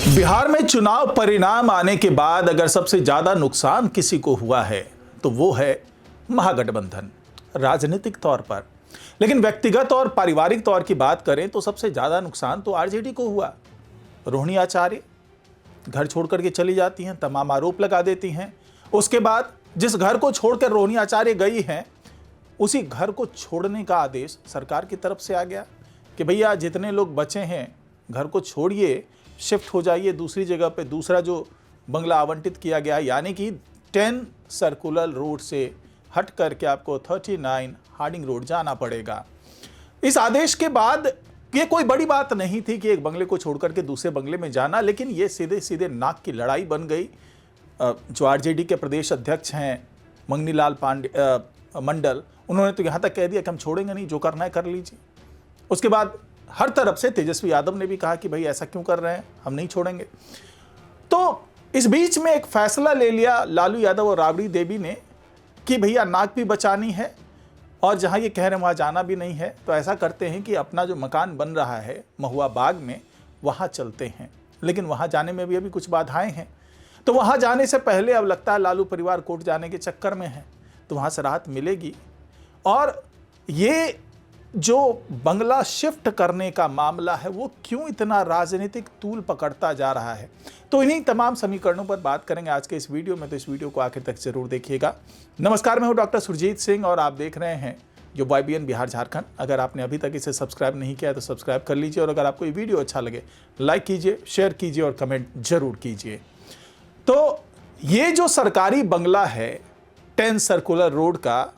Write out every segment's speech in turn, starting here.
बिहार में चुनाव परिणाम आने के बाद अगर सबसे ज्यादा नुकसान किसी को हुआ है तो वो है महागठबंधन राजनीतिक तौर पर। लेकिन व्यक्तिगत और पारिवारिक तौर की बात करें तो सबसे ज्यादा नुकसान तो आरजेडी को हुआ। रोहिणी आचार्य घर छोड़ करके चली जाती हैं, तमाम आरोप लगा देती हैं। उसके बाद जिस घर को छोड़कर रोहिणी आचार्य गई हैं उसी घर को छोड़ने का आदेश सरकार की तरफ से आ गया कि भैया जितने लोग बचे हैं घर को छोड़िए, शिफ्ट हो जाइए दूसरी जगह पे। दूसरा जो बंगला आवंटित किया गया यानी कि 10 सर्कुलर रोड से हट करके आपको 39 हार्डिंग रोड जाना पड़ेगा। इस आदेश के बाद ये कोई बड़ी बात नहीं थी कि एक बंगले को छोड़ करके दूसरे बंगले में जाना, लेकिन ये सीधे सीधे नाक की लड़ाई बन गई। जो आरजेडी के प्रदेश अध्यक्ष हैं मंगनीलाल मंडल, उन्होंने तो यहाँ तक कह दिया कि हम छोड़ेंगे नहीं, जो करना है कर लीजिए। उसके बाद हर तरफ से तेजस्वी यादव ने भी कहा कि भाई ऐसा क्यों कर रहे हैं, हम नहीं छोड़ेंगे। तो इस बीच में एक फैसला ले लिया लालू यादव और राबड़ी देवी ने कि भैया नाक भी बचानी है और जहां ये कह रहे हैं वहां जाना भी नहीं है, तो ऐसा करते हैं कि अपना जो मकान बन रहा है महुआ बाग में वहां चलते हैं। लेकिन वहां जाने में भी अभी कुछ बाधाएं हैं, तो वहां जाने से पहले अब लगता है लालू परिवार कोर्ट जाने के चक्कर में है, तो वहां से राहत मिलेगी। और ये जो बंगला शिफ्ट करने का मामला है वो क्यों इतना राजनीतिक तूल पकड़ता जा रहा है, तो इन्हीं तमाम समीकरणों पर बात करेंगे आज के इस वीडियो में। तो इस वीडियो को आखिर तक जरूर देखिएगा। नमस्कार, मैं हूं डॉक्टर सुरजीत सिंह और आप देख रहे हैं जो YBN बिहार झारखंड। अगर आपने अभी तक इसे सब्सक्राइब नहीं किया तो सब्सक्राइब कर लीजिए और अगर आपको ये वीडियो अच्छा लगे लाइक कीजिए, शेयर कीजिए और कमेंट जरूर कीजिए। तो ये जो सरकारी बंगला है 10 सर्कुलर रोड का,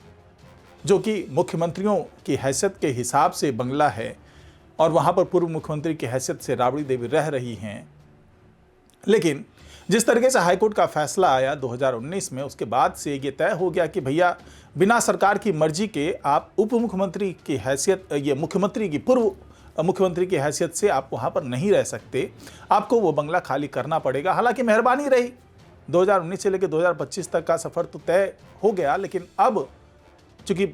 जो कि मुख्यमंत्रियों की हैसियत के हिसाब से बंगला है और वहाँ पर पूर्व मुख्यमंत्री की हैसियत से राबड़ी देवी रह रही हैं, लेकिन जिस तरीके से हाईकोर्ट का फैसला आया 2019 में, उसके बाद से ये तय हो गया कि भैया बिना सरकार की मर्जी के आप उप मुख्यमंत्री की हैसियत, ये मुख्यमंत्री की पूर्व मुख्यमंत्री की हैसियत से आप वहाँ पर नहीं रह सकते, आपको वो बंगला खाली करना पड़ेगा। हालांकि मेहरबानी रही, 2019 से लेकर 2025 तक का सफ़र तो तय हो गया, लेकिन अब चूँकि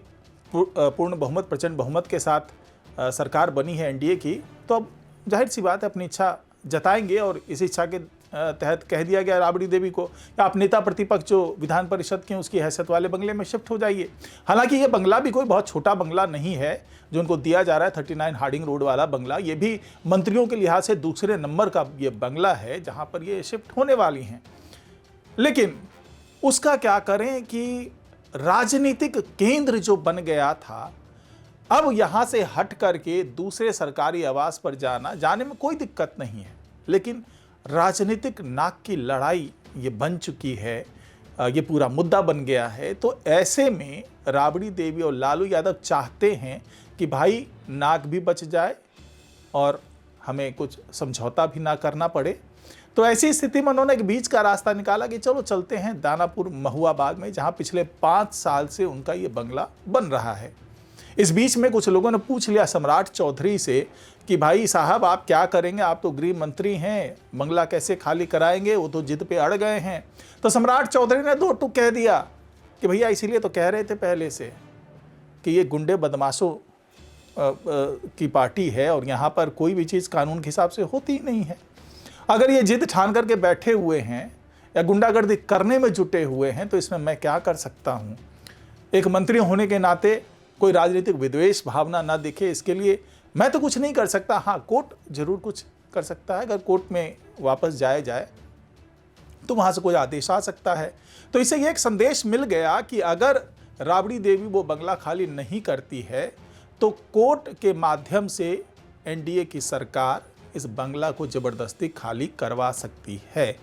पूर्ण बहुमत, प्रचंड बहुमत के साथ सरकार बनी है एनडीए की, तो अब जाहिर सी बात है अपनी इच्छा जताएंगे और इस इच्छा के तहत कह दिया गया राबड़ी देवी को कि आप नेता प्रतिपक्ष जो विधान परिषद के उसकी हैसियत वाले बंगले में शिफ्ट हो जाइए। हालांकि ये बंगला भी कोई बहुत छोटा बंगला नहीं है जो उनको दिया जा रहा है, 39 हार्डिंग रोड वाला बंगला। ये भी मंत्रियों के लिहाज से दूसरे नंबर का ये बंगला है जहाँ पर ये शिफ्ट होने वाली हैं। लेकिन उसका क्या करें कि राजनीतिक केंद्र जो बन गया था, अब यहां से हट करके दूसरे सरकारी आवास पर जाने में कोई दिक्कत नहीं है, लेकिन राजनीतिक नाक की लड़ाई ये बन चुकी है, ये पूरा मुद्दा बन गया है। तो ऐसे में राबड़ी देवी और लालू यादव चाहते हैं कि भाई नाक भी बच जाए और हमें कुछ समझौता भी ना करना पड़े। तो ऐसी स्थिति में उन्होंने एक बीच का रास्ता निकाला कि चलो चलते हैं दानापुर महुआ बाग में, जहां पिछले 5 साल से उनका ये बंगला बन रहा है। इस बीच में कुछ लोगों ने पूछ लिया सम्राट चौधरी से कि भाई साहब आप क्या करेंगे, आप तो गृह मंत्री हैं, बंगला कैसे खाली कराएंगे, वो तो जिद पे अड़ गए हैं। तो सम्राट चौधरी ने 2 टूक कह दिया कि भैया इसीलिए तो कह रहे थे पहले से कि ये गुंडे बदमाशों की पार्टी है और यहाँ पर कोई भी चीज़ कानून के हिसाब से होती ही नहीं है। अगर ये जिद ठान करके बैठे हुए हैं या गुंडागर्दी करने में जुटे हुए हैं तो इसमें मैं क्या कर सकता हूँ। एक मंत्री होने के नाते कोई राजनीतिक विद्वेष भावना ना दिखे, इसके लिए मैं तो कुछ नहीं कर सकता। हाँ, कोर्ट जरूर कुछ कर सकता है, अगर कोर्ट में वापस जाए तो वहाँ से कोई आदेश आ सकता है। तो इससे ये एक संदेश मिल गया कि अगर राबड़ी देवी वो बंगला खाली नहीं करती है तो कोर्ट के माध्यम से एनडीए की सरकार इस बंगला को ज़बरदस्ती खाली करवा सकती है।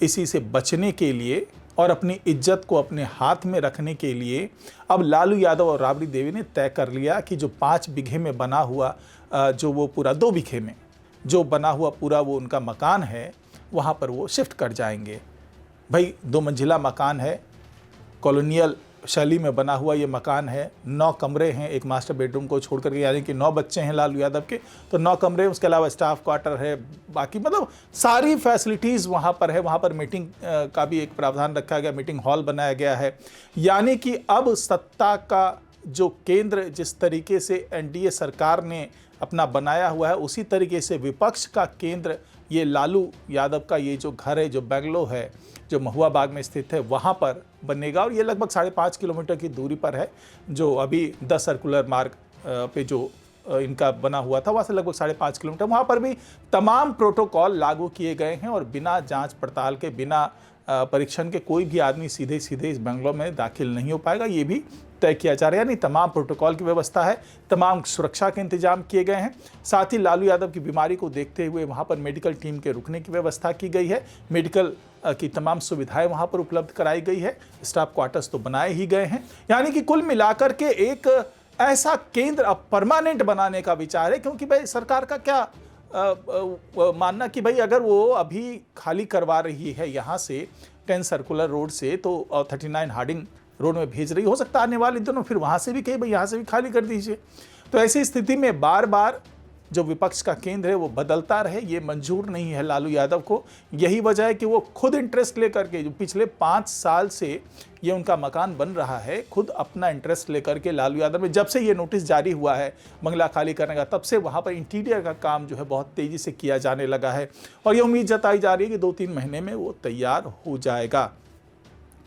इसी से बचने के लिए और अपनी इज्जत को अपने हाथ में रखने के लिए अब लालू यादव और राबड़ी देवी ने तय कर लिया कि जो 5 बीघे में बना हुआ, जो वो पूरा 2 बीघे में जो बना हुआ पूरा वो उनका मकान है, वहाँ पर वो शिफ्ट कर जाएंगे। भाई 2 मंजिला मकान है, कॉलोनियल शैली में बना हुआ ये मकान है, 9 कमरे हैं, एक मास्टर बेडरूम को छोड़ करके, यानी कि 9 बच्चे हैं लालू यादव के, तो 9 कमरे, उसके अलावा स्टाफ क्वार्टर है, बाकी मतलब सारी फैसिलिटीज़ वहाँ पर है। वहाँ पर मीटिंग का भी एक प्रावधान रखा गया, मीटिंग हॉल बनाया गया है। यानी कि अब सत्ता का जो केंद्र जिस तरीके से एनडीए सरकार ने अपना बनाया हुआ है, उसी तरीके से विपक्ष का केंद्र ये लालू यादव का ये जो घर है, जो बेंगलो है, जो महुआ बाग में स्थित है, वहाँ पर बनेगा। और ये लगभग 5.5 किलोमीटर की दूरी पर है, जो अभी 10 सर्कुलर मार्ग पे जो इनका बना हुआ था, वहाँ से लगभग 5.5 किलोमीटर। वहाँ पर भी तमाम प्रोटोकॉल लागू किए गए हैं और बिना जांच पड़ताल के, बिना परीक्षण के कोई भी आदमी सीधे सीधे इस बंगलों में दाखिल नहीं हो पाएगा, ये भी तय किया जा रहा है। यानी तमाम प्रोटोकॉल की व्यवस्था है, तमाम सुरक्षा के इंतजाम किए गए हैं। साथ ही लालू यादव की बीमारी को देखते हुए वहाँ पर मेडिकल टीम के रुकने की व्यवस्था की गई है। मेडिकल की तमाम सुविधाएं वहाँ पर उपलब्ध कराई गई है। स्टाफ क्वार्टर्स तो बनाए ही गए हैं। यानी कि कुल मिलाकर के एक ऐसा केंद्र अब परमानेंट बनाने का विचार है, क्योंकि भाई सरकार का क्या मानना कि भाई अगर वो अभी खाली करवा रही है यहाँ से 10 सर्कुलर रोड से, तो 39 हार्डिंग रोड में भेज रही, हो सकता है आने वाले दिनों फिर वहाँ से भी कहे भाई यहाँ से भी खाली कर दीजिए। तो ऐसी स्थिति में बार बार जो विपक्ष का केंद्र है वो बदलता रहे, ये मंजूर नहीं है लालू यादव को। यही वजह है कि वो खुद इंटरेस्ट लेकर के, जो पिछले 5 साल से ये उनका मकान बन रहा है, खुद अपना इंटरेस्ट लेकर के लालू यादव में, जब से ये नोटिस जारी हुआ है बंगला खाली करने का, तब से वहाँ पर इंटीरियर का काम जो है बहुत तेज़ी से किया जाने लगा है। और ये उम्मीद जताई जा रही है कि 2-3 महीने में वो तैयार हो जाएगा।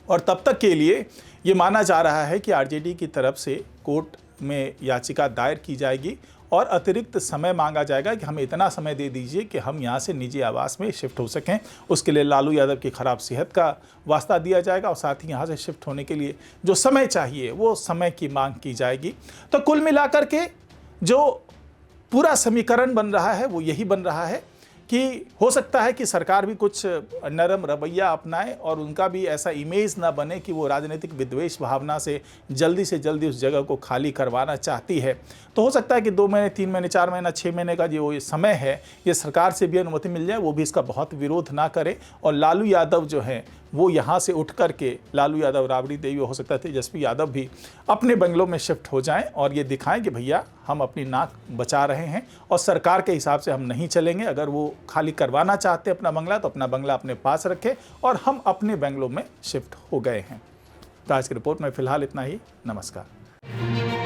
और तब तक के लिए ये माना जा रहा है कि आरजेडी की तरफ से कोर्ट में याचिका दायर की जाएगी और अतिरिक्त समय मांगा जाएगा कि हमें इतना समय दे दीजिए कि हम यहाँ से निजी आवास में शिफ्ट हो सकें। उसके लिए लालू यादव की खराब सेहत का वास्ता दिया जाएगा और साथ ही यहाँ से शिफ्ट होने के लिए जो समय चाहिए वो समय की मांग की जाएगी। तो कुल मिलाकर के जो पूरा समीकरण बन रहा है वो यही बन रहा है कि हो सकता है कि सरकार भी कुछ नरम रवैया अपनाए और उनका भी ऐसा इमेज ना बने कि वो राजनीतिक विद्वेष भावना से जल्दी उस जगह को खाली करवाना चाहती है। तो हो सकता है कि 2 महीने, 3 महीने, 4 महीना, 6 महीने का जो ये समय है, ये सरकार से भी अनुमति मिल जाए, वो भी इसका बहुत विरोध ना करे और लालू यादव जो हैं वो यहाँ से उठ करके, लालू यादव, राबड़ी देवी, हो सकता है तेजस्वी यादव भी अपने बंगलों में शिफ्ट हो जाएं और ये दिखाएं कि भैया हम अपनी नाक बचा रहे हैं और सरकार के हिसाब से हम नहीं चलेंगे। अगर वो खाली करवाना चाहते हैं अपना बंगला, तो अपना बंगला अपने पास रखें और हम अपने बंगलों में शिफ्ट हो गए हैं। तो आज की रिपोर्ट में फिलहाल इतना ही। नमस्कार।